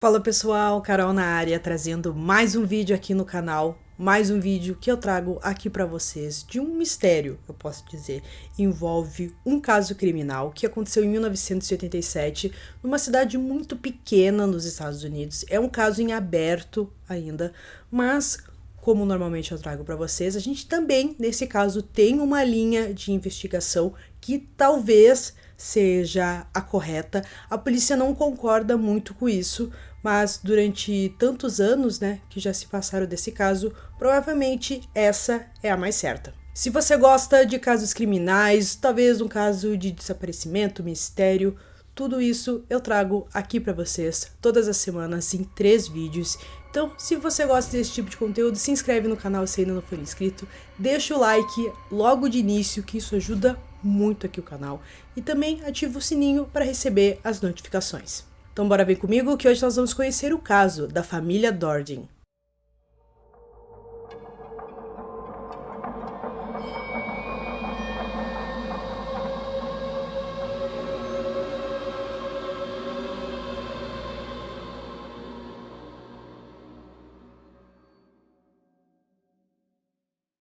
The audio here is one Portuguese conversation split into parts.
Fala pessoal, Carol na área, trazendo mais um vídeo aqui no canal, mais um vídeo que eu trago aqui para vocês de um mistério, eu posso dizer, envolve um caso criminal que aconteceu em 1987 numa cidade muito pequena nos Estados Unidos. É um caso em aberto ainda, mas como normalmente eu trago para vocês, a gente também, nesse caso, tem uma linha de investigação que talvez seja a correta. A polícia não concorda muito com isso, mas durante tantos anos, que já se passaram desse caso, provavelmente essa é a mais certa. Se você gosta de casos criminais, talvez um caso de desaparecimento, mistério, tudo isso eu trago aqui para vocês todas as semanas em 3 vídeos. Então, se você gosta desse tipo de conteúdo, se inscreve no canal se ainda não for inscrito, deixa o like logo de início, que isso ajuda muito aqui o canal, e também ativa o sininho para receber as notificações. Então bora ver comigo que hoje nós vamos conhecer o caso da família Dordin.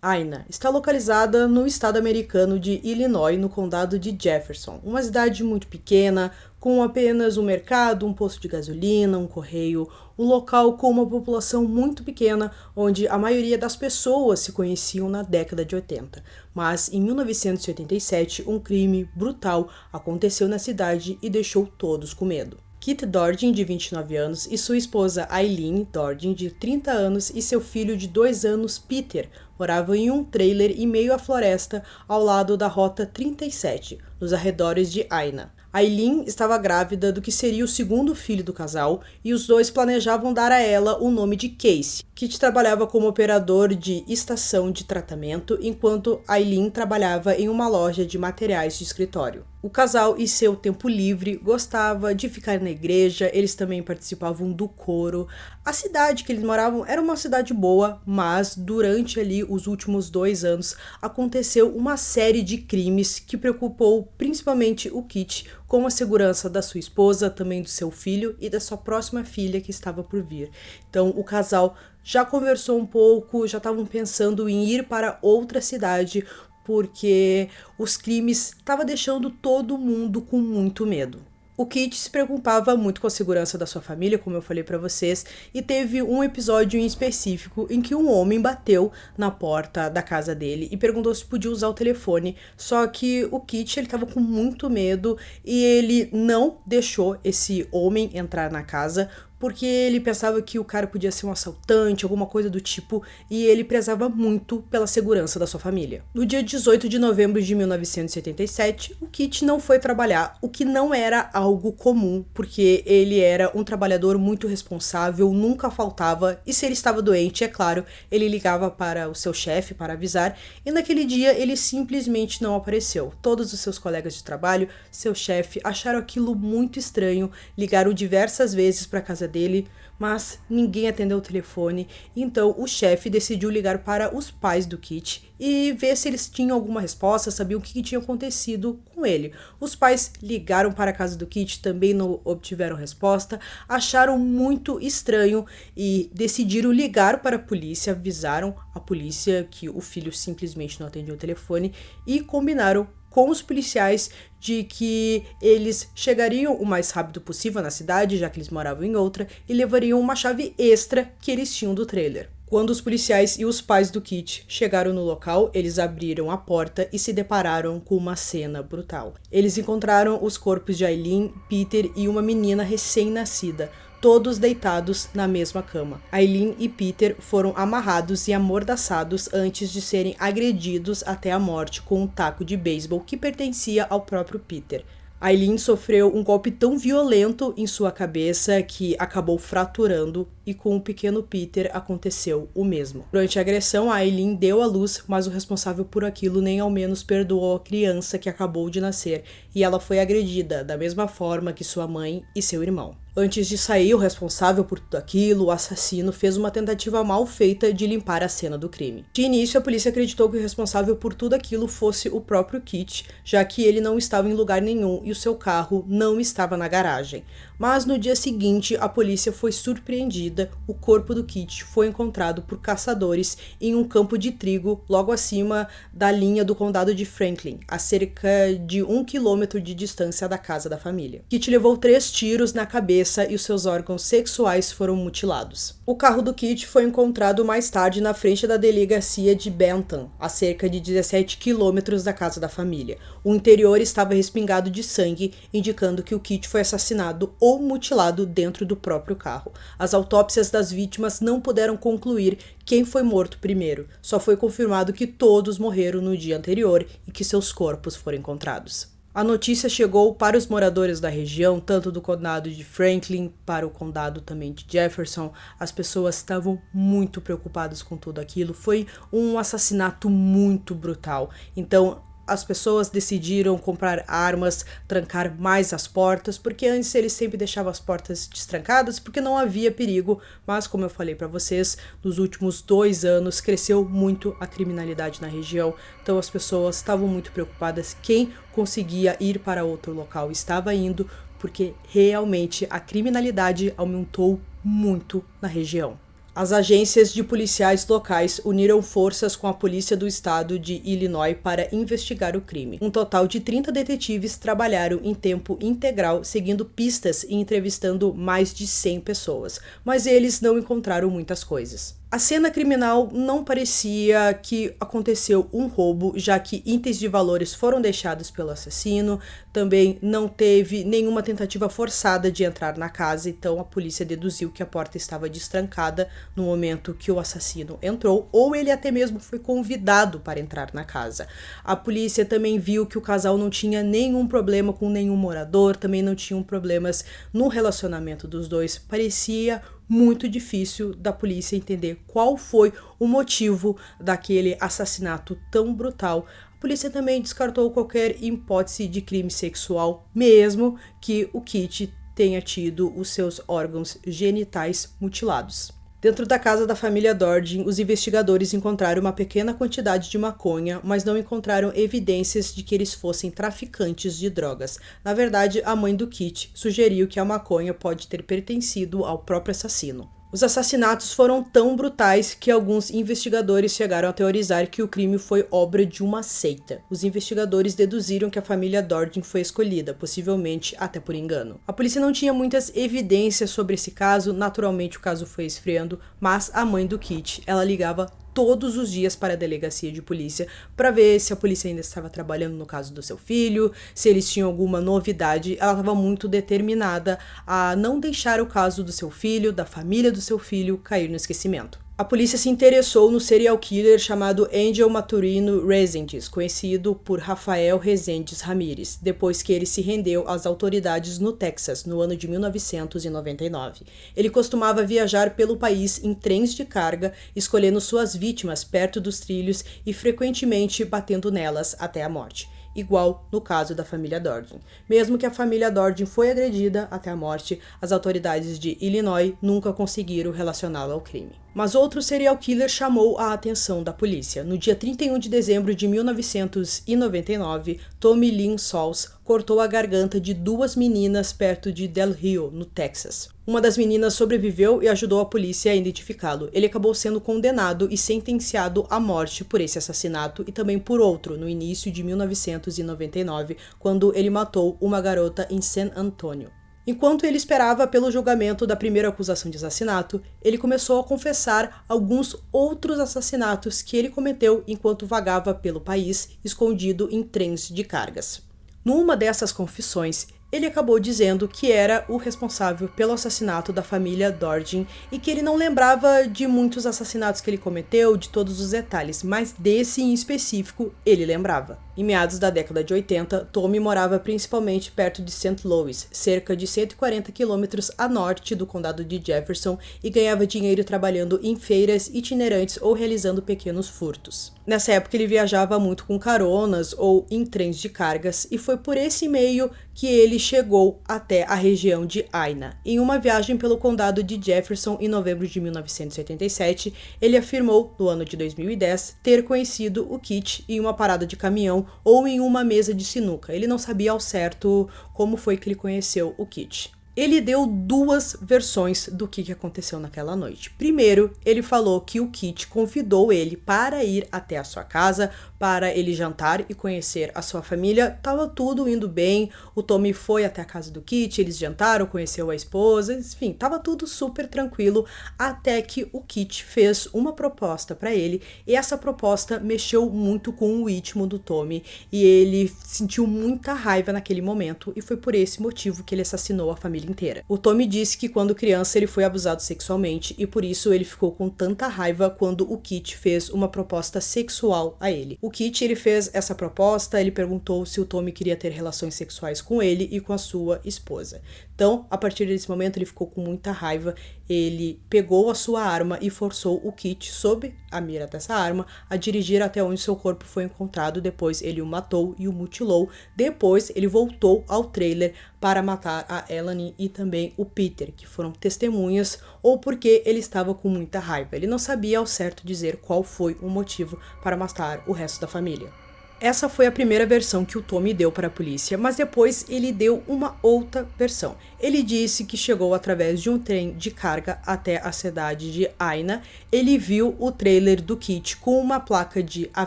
Aina está localizada no estado americano de Illinois, no condado de Jefferson, uma cidade muito pequena, com apenas um mercado, um posto de gasolina, um correio, um local com uma população muito pequena, onde a maioria das pessoas se conheciam na década de 80. Mas em 1987, um crime brutal aconteceu na cidade e deixou todos com medo. Kit Dordin, de 29 anos, e sua esposa Eileen Dordin, de 30 anos, e seu filho de 2 anos, Peter, moravam em um trailer em meio à floresta ao lado da Rota 37, nos arredores de Aina. Eileen estava grávida do que seria o segundo filho do casal e os dois planejavam dar a ela o nome de Casey. Kit trabalhava como operador de estação de tratamento, enquanto Eileen trabalhava em uma loja de materiais de escritório. O casal, em seu tempo livre, gostava de ficar na igreja, eles também participavam do coro. A cidade que eles moravam era uma cidade boa, mas durante ali os últimos 2 anos aconteceu uma série de crimes que preocupou principalmente o Kit, com a segurança da sua esposa, também do seu filho e da sua próxima filha que estava por vir. Então o casal já conversou um pouco, já estavam pensando em ir para outra cidade, porque os crimes estavam deixando todo mundo com muito medo. O Kit se preocupava muito com a segurança da sua família, como eu falei para vocês, e teve um episódio em específico em que um homem bateu na porta da casa dele e perguntou se podia usar o telefone, só que o Kit ele estava com muito medo e ele não deixou esse homem entrar na casa, porque ele pensava que o cara podia ser um assaltante, alguma coisa do tipo, e ele prezava muito pela segurança da sua família. No dia 18 de novembro de 1977, o Kit não foi trabalhar, o que não era algo comum, porque ele era um trabalhador muito responsável, nunca faltava, e se ele estava doente, é claro, ele ligava para o seu chefe para avisar, e naquele dia ele simplesmente não apareceu. Todos os seus colegas de trabalho, seu chefe, acharam aquilo muito estranho, ligaram diversas vezes para a casa dele, mas ninguém atendeu o telefone, então o chefe decidiu ligar para os pais do Kit e ver se eles tinham alguma resposta, sabiam o que tinha acontecido com ele. Os pais ligaram para a casa do Kit, também não obtiveram resposta, acharam muito estranho e decidiram ligar para a polícia, avisaram a polícia que o filho simplesmente não atendia o telefone e combinaram com os policiais de que eles chegariam o mais rápido possível na cidade, já que eles moravam em outra, e levariam uma chave extra que eles tinham do trailer. Quando os policiais e os pais do Kit chegaram no local, eles abriram a porta e se depararam com uma cena brutal. Eles encontraram os corpos de Eileen, Peter e uma menina recém-nascida, todos deitados na mesma cama. Eileen e Peter foram amarrados e amordaçados antes de serem agredidos até a morte com um taco de beisebol que pertencia ao próprio Peter. Eileen sofreu um golpe tão violento em sua cabeça que acabou fraturando, e com o pequeno Peter aconteceu o mesmo. Durante a agressão, a Eileen deu à luz, mas o responsável por aquilo nem ao menos perdoou a criança que acabou de nascer, e ela foi agredida da mesma forma que sua mãe e seu irmão. Antes de sair, o responsável por tudo aquilo, o assassino, fez uma tentativa mal feita de limpar a cena do crime. De início, a polícia acreditou que o responsável por tudo aquilo fosse o próprio Kit, já que ele não estava em lugar nenhum e o seu carro não estava na garagem. Mas no dia seguinte, a polícia foi surpreendida. O corpo do Kit foi encontrado por caçadores em um campo de trigo logo acima da linha do condado de Franklin, a cerca de 1 quilômetro de distância da casa da família. Kit levou 3 tiros na cabeça e os seus órgãos sexuais foram mutilados. O carro do Kit foi encontrado mais tarde na frente da delegacia de Benton, a cerca de 17 quilômetros da casa da família. O interior estava respingado de sangue, indicando que o Kit foi assassinado ou mutilado dentro do próprio carro. As autópsias das vítimas não puderam concluir quem foi morto primeiro. Só foi confirmado que todos morreram no dia anterior e que seus corpos foram encontrados. A notícia chegou para os moradores da região, tanto do condado de Franklin, para o condado também de Jefferson. As pessoas estavam muito preocupadas com tudo aquilo. Foi um assassinato muito brutal. Então, as pessoas decidiram comprar armas, trancar mais as portas, porque antes eles sempre deixavam as portas destrancadas, porque não havia perigo, mas como eu falei para vocês, nos últimos 2 anos cresceu muito a criminalidade na região, então as pessoas estavam muito preocupadas. Quem conseguia ir para outro local estava indo, porque realmente a criminalidade aumentou muito na região. As agências de policiais locais uniram forças com a polícia do estado de Illinois para investigar o crime. Um total de 30 detetives trabalharam em tempo integral, seguindo pistas e entrevistando mais de 100 pessoas, mas eles não encontraram muitas coisas. A cena criminal não parecia que aconteceu um roubo, já que itens de valores foram deixados pelo assassino, também não teve nenhuma tentativa forçada de entrar na casa, então a polícia deduziu que a porta estava destrancada no momento que o assassino entrou, ou ele até mesmo foi convidado para entrar na casa. A polícia também viu que o casal não tinha nenhum problema com nenhum morador, também não tinham problemas no relacionamento dos dois. Parecia muito difícil da polícia entender qual foi o motivo daquele assassinato tão brutal. A polícia também descartou qualquer hipótese de crime sexual, mesmo que o Kit tenha tido os seus órgãos genitais mutilados. Dentro da casa da família Dorgen, os investigadores encontraram uma pequena quantidade de maconha, mas não encontraram evidências de que eles fossem traficantes de drogas. Na verdade, a mãe do Kit sugeriu que a maconha pode ter pertencido ao próprio assassino. Os assassinatos foram tão brutais que alguns investigadores chegaram a teorizar que o crime foi obra de uma seita. Os investigadores deduziram que a família Dorgen foi escolhida, possivelmente até por engano. A polícia não tinha muitas evidências sobre esse caso, naturalmente o caso foi esfriando, mas a mãe do Kit, ela ligava todos os dias para a delegacia de polícia para ver se a polícia ainda estava trabalhando no caso do seu filho, se eles tinham alguma novidade. Ela estava muito determinada a não deixar o caso do seu filho, da família do seu filho, cair no esquecimento. A polícia se interessou no serial killer chamado Angel Maturino Resendiz, conhecido por Rafael Resendiz Ramírez, depois que ele se rendeu às autoridades no Texas, no ano de 1999. Ele costumava viajar pelo país em trens de carga, escolhendo suas vítimas perto dos trilhos e frequentemente batendo nelas até a morte. Igual no caso da família Dorgen. Mesmo que a família Dorgen foi agredida até a morte, as autoridades de Illinois nunca conseguiram relacioná-la ao crime. Mas outro serial killer chamou a atenção da polícia. No dia 31 de dezembro de 1999, Tommy Lynn Sauls cortou a garganta de 2 meninas perto de Del Rio, no Texas. Uma das meninas sobreviveu e ajudou a polícia a identificá-lo. Ele acabou sendo condenado e sentenciado à morte por esse assassinato e também por outro no início de 1999, quando ele matou uma garota em San Antonio. Enquanto ele esperava pelo julgamento da primeira acusação de assassinato, ele começou a confessar alguns outros assassinatos que ele cometeu enquanto vagava pelo país, escondido em trens de cargas. Numa dessas confissões, ele acabou dizendo que era o responsável pelo assassinato da família Dorgen e que ele não lembrava de muitos assassinatos que ele cometeu, de todos os detalhes, mas desse em específico ele lembrava. Em meados da década de 80, Tommy morava principalmente perto de St. Louis, cerca de 140 quilômetros a norte do condado de Jefferson, e ganhava dinheiro trabalhando em feiras itinerantes ou realizando pequenos furtos. Nessa época ele viajava muito com caronas ou em trens de cargas, e foi por esse meio que ele chegou até a região de Aina. Em uma viagem pelo condado de Jefferson em novembro de 1987, ele afirmou, no ano de 2010, ter conhecido o Kit em uma parada de caminhão ou em uma mesa de sinuca. Ele não sabia ao certo como foi que ele conheceu o Kit. Ele deu duas versões do que aconteceu naquela noite. Primeiro, ele falou que o Kit convidou ele para ir até a sua casa, para ele jantar e conhecer a sua família. Tava tudo indo bem, o Tommy foi até a casa do Kit, eles jantaram, conheceu a esposa, enfim, tava tudo super tranquilo, até que o Kit fez uma proposta para ele, e essa proposta mexeu muito com o íntimo do Tommy, e ele sentiu muita raiva naquele momento, e foi por esse motivo que ele assassinou a família inteira. O Tommy disse que quando criança ele foi abusado sexualmente, e por isso ele ficou com tanta raiva quando o Kit fez uma proposta sexual a ele. O Kit, ele fez essa proposta, ele perguntou se o Tommy queria ter relações sexuais com ele e com a sua esposa. Então, a partir desse momento, ele ficou com muita raiva, ele pegou a sua arma e forçou o Kit, sob a mira dessa arma, a dirigir até onde seu corpo foi encontrado. Depois ele o matou e o mutilou. Depois ele voltou ao trailer para matar a Elanie e também o Peter, que foram testemunhas, ou porque ele estava com muita raiva. Ele não sabia ao certo dizer qual foi o motivo para matar o resto da família. Essa foi a primeira versão que o Tommy deu para a polícia, mas depois ele deu uma outra versão. Ele disse que chegou através de um trem de carga até a cidade de Aina. Ele viu o trailer do Kit com uma placa de à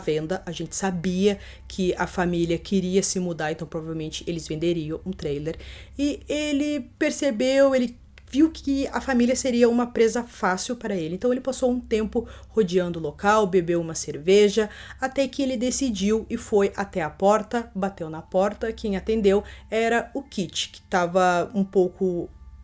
venda. A gente sabia que a família queria se mudar, então provavelmente eles venderiam um trailer. E ele percebeu, ele viu que a família seria uma presa fácil para ele. Então ele passou um tempo rodeando o local, bebeu uma cerveja, até que ele decidiu e foi até a porta, bateu na porta. Quem atendeu era o Kit, que estava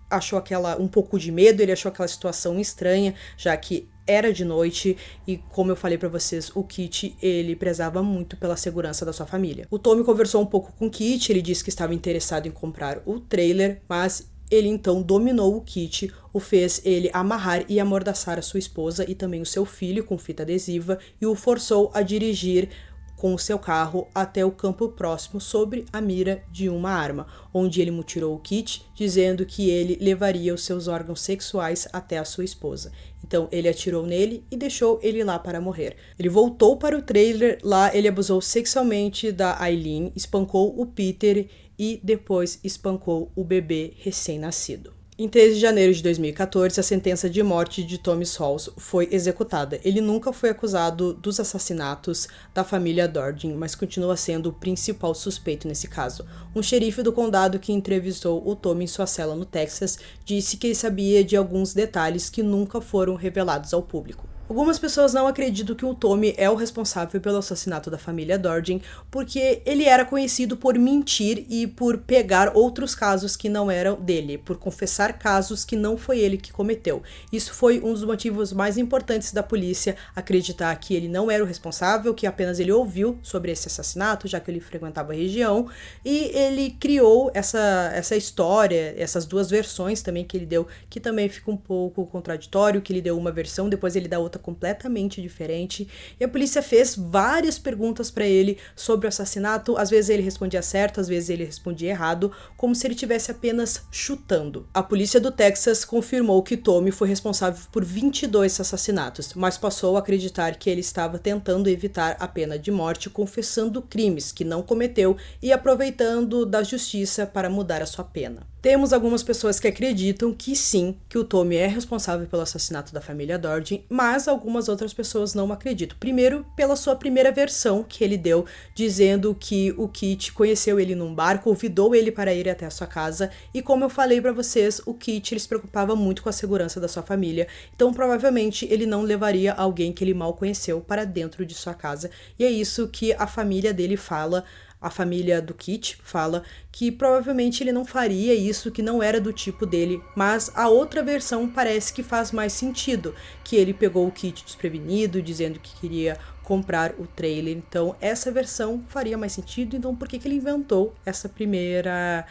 achou um pouco de medo, ele achou aquela situação estranha, já que era de noite e, como eu falei pra vocês, o Kit, ele prezava muito pela segurança da sua família. O Tommy conversou um pouco com o Kit, ele disse que estava interessado em comprar o trailer, mas ele então dominou o Kit, o fez ele amarrar e amordaçar a sua esposa e também o seu filho com fita adesiva e o forçou a dirigir com o seu carro até o campo próximo sob a mira de uma arma, onde ele mutilou o Kit, dizendo que ele levaria os seus órgãos sexuais até a sua esposa. Então ele atirou nele e deixou ele lá para morrer. Ele voltou para o trailer, lá ele abusou sexualmente da Aileen, espancou o Peter e depois espancou o bebê recém-nascido. Em 13 de janeiro de 2014, a sentença de morte de Tommy Sauls foi executada. Ele nunca foi acusado dos assassinatos da família Dordin, mas continua sendo o principal suspeito nesse caso. Um xerife do condado que entrevistou o Tommy em sua cela no Texas disse que ele sabia de alguns detalhes que nunca foram revelados ao público. Algumas pessoas não acreditam que o Tommy é o responsável pelo assassinato da família Dordin, porque ele era conhecido por mentir e por pegar outros casos que não eram dele, por confessar casos que não foi ele que cometeu. Isso foi um dos motivos mais importantes da polícia acreditar que ele não era o responsável, que apenas ele ouviu sobre esse assassinato, já que ele frequentava a região, e ele criou essa história, essas duas versões também que ele deu, que também fica um pouco contraditório, que ele deu uma versão, depois ele dá outra completamente diferente, e a polícia fez várias perguntas para ele sobre o assassinato. Às vezes ele respondia certo, às vezes ele respondia errado, como se ele estivesse apenas chutando. A polícia do Texas confirmou que Tommy foi responsável por 22 assassinatos, mas passou a acreditar que ele estava tentando evitar a pena de morte, confessando crimes que não cometeu e aproveitando da justiça para mudar a sua pena. Temos algumas pessoas que acreditam que sim, que o Tommy é responsável pelo assassinato da família Dordin, mas algumas outras pessoas não acreditam. Primeiro, pela sua primeira versão que ele deu, dizendo que o Kit conheceu ele num bar, convidou ele para ir até a sua casa, e como eu falei para vocês, o Kit ele se preocupava muito com a segurança da sua família, então provavelmente ele não levaria alguém que ele mal conheceu para dentro de sua casa, e é isso que a família dele fala. A família do Kit fala que provavelmente ele não faria isso, que não era do tipo dele, mas a outra versão parece que faz mais sentido, que ele pegou o Kit desprevenido, dizendo que queria comprar o trailer. Então essa versão faria mais sentido. Então por que ele inventou essa primeira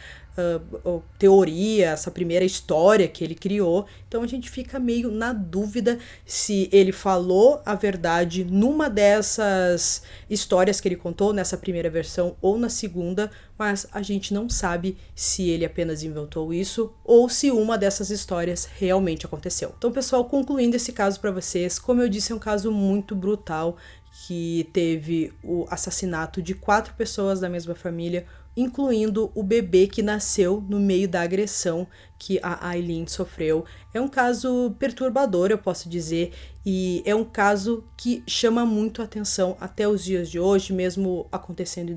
teoria, essa primeira história que ele criou? Então a gente fica meio na dúvida se ele falou a verdade numa dessas histórias que ele contou, nessa primeira versão ou na segunda, mas a gente não sabe se ele apenas inventou isso ou se uma dessas histórias realmente aconteceu. Então, pessoal, concluindo esse caso para vocês, como eu disse, é um caso muito brutal, que teve o assassinato de 4 pessoas da mesma família incluindo o bebê que nasceu no meio da agressão que a Aileen sofreu. É um caso perturbador, eu posso dizer, e é um caso que chama muito atenção até os dias de hoje, mesmo acontecendo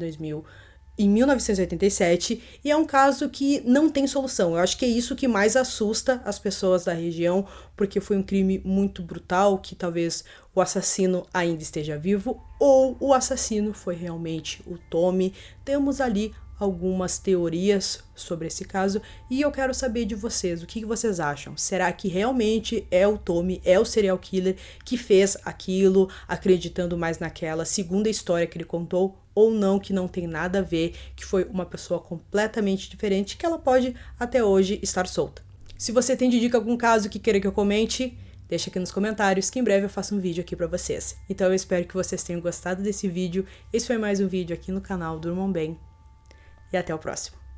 em 1987, e é um caso que não tem solução. Eu acho que é isso que mais assusta as pessoas da região, porque foi um crime muito brutal, que talvez o assassino ainda esteja vivo, ou o assassino foi realmente o Tommy. Temos ali algumas teorias sobre esse caso e eu quero saber de vocês, o que vocês acham? Será que realmente é o Tommy, é o serial killer que fez aquilo, acreditando mais naquela segunda história que ele contou, ou não, que não tem nada a ver, que foi uma pessoa completamente diferente, que ela pode até hoje estar solta? Se você tem de dica algum caso que queira que eu comente, deixa aqui nos comentários que em breve eu faço um vídeo aqui pra vocês. Então eu espero que vocês tenham gostado desse vídeo. Esse foi mais um vídeo aqui no canal Durmam Bem. E até o próximo.